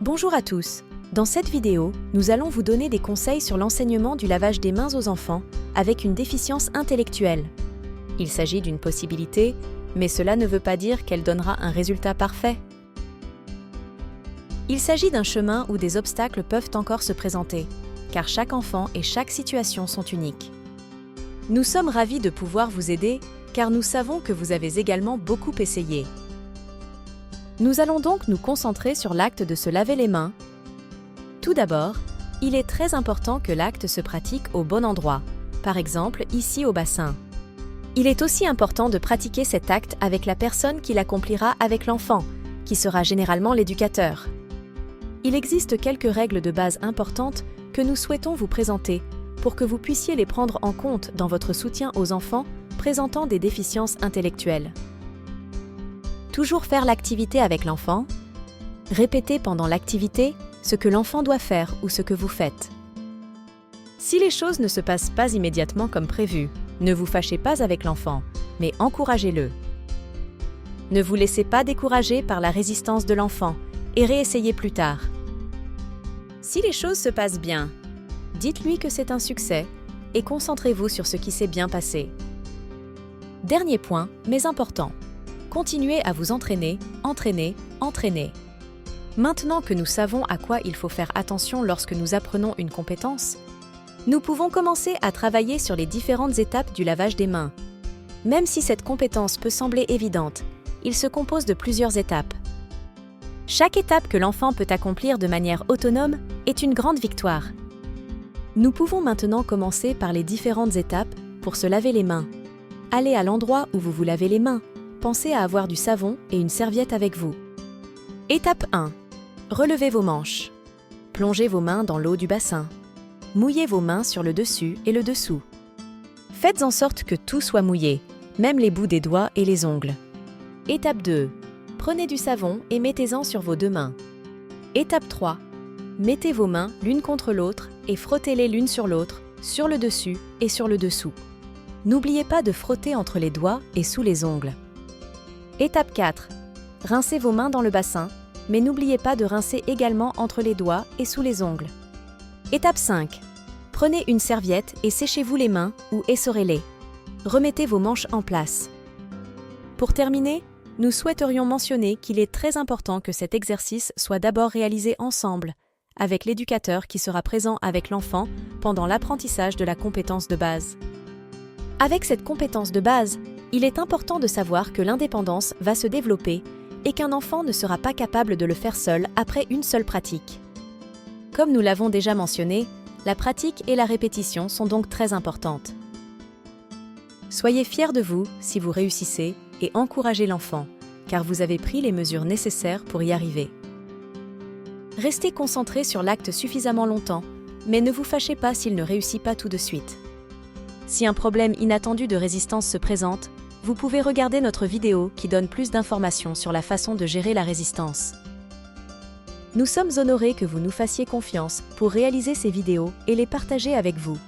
Bonjour à tous. Dans cette vidéo, nous allons vous donner des conseils sur l'enseignement du lavage des mains aux enfants avec une déficience intellectuelle. Il s'agit d'une possibilité, mais cela ne veut pas dire qu'elle donnera un résultat parfait. Il s'agit d'un chemin où des obstacles peuvent encore se présenter, car chaque enfant et chaque situation sont uniques. Nous sommes ravis de pouvoir vous aider, car nous savons que vous avez également beaucoup essayé. Nous allons donc nous concentrer sur l'acte de se laver les mains. Tout d'abord, il est très important que l'acte se pratique au bon endroit, par exemple ici au bassin. Il est aussi important de pratiquer cet acte avec la personne qui l'accomplira avec l'enfant, qui sera généralement l'éducateur. Il existe quelques règles de base importantes que nous souhaitons vous présenter pour que vous puissiez les prendre en compte dans votre soutien aux enfants présentant des déficiences intellectuelles. Toujours faire l'activité avec l'enfant. Répétez pendant l'activité ce que l'enfant doit faire ou ce que vous faites. Si les choses ne se passent pas immédiatement comme prévu, ne vous fâchez pas avec l'enfant, mais encouragez-le. Ne vous laissez pas décourager par la résistance de l'enfant et réessayez plus tard. Si les choses se passent bien, dites-lui que c'est un succès et concentrez-vous sur ce qui s'est bien passé. Dernier point, mais important. Continuez à vous entraîner, entraîner, entraîner. Maintenant que nous savons à quoi il faut faire attention lorsque nous apprenons une compétence, nous pouvons commencer à travailler sur les différentes étapes du lavage des mains. Même si cette compétence peut sembler évidente, il se compose de plusieurs étapes. Chaque étape que l'enfant peut accomplir de manière autonome est une grande victoire. Nous pouvons maintenant commencer par les différentes étapes pour se laver les mains. Allez à l'endroit où vous vous lavez les mains. Pensez à avoir du savon et une serviette avec vous. Étape 1. Relevez vos manches. Plongez vos mains dans l'eau du bassin. Mouillez vos mains sur le dessus et le dessous. Faites en sorte que tout soit mouillé, même les bouts des doigts et les ongles. Étape 2. Prenez du savon et mettez-en sur vos deux mains. Étape 3. Mettez vos mains l'une contre l'autre et frottez-les l'une sur l'autre, sur le dessus et sur le dessous. N'oubliez pas de frotter entre les doigts et sous les ongles. Étape 4. Rincez vos mains dans le bassin, mais n'oubliez pas de rincer également entre les doigts et sous les ongles. Étape 5. Prenez une serviette et séchez-vous les mains ou essorez-les. Remettez vos manches en place. Pour terminer, nous souhaiterions mentionner qu'il est très important que cet exercice soit d'abord réalisé ensemble, avec l'éducateur qui sera présent avec l'enfant pendant l'apprentissage de la compétence de base. Avec cette compétence de base, il est important de savoir que l'indépendance va se développer et qu'un enfant ne sera pas capable de le faire seul après une seule pratique. Comme nous l'avons déjà mentionné, la pratique et la répétition sont donc très importantes. Soyez fiers de vous si vous réussissez et encouragez l'enfant, car vous avez pris les mesures nécessaires pour y arriver. Restez concentrés sur l'acte suffisamment longtemps, mais ne vous fâchez pas s'il ne réussit pas tout de suite. Si un problème inattendu de résistance se présente, vous pouvez regarder notre vidéo qui donne plus d'informations sur la façon de gérer la résistance. Nous sommes honorés que vous nous fassiez confiance pour réaliser ces vidéos et les partager avec vous.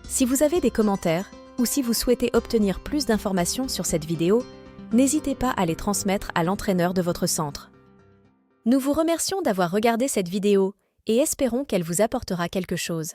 Si vous avez des commentaires ou si vous souhaitez obtenir plus d'informations sur cette vidéo, n'hésitez pas à les transmettre à l'entraîneur de votre centre. Nous vous remercions d'avoir regardé cette vidéo et espérons qu'elle vous apportera quelque chose.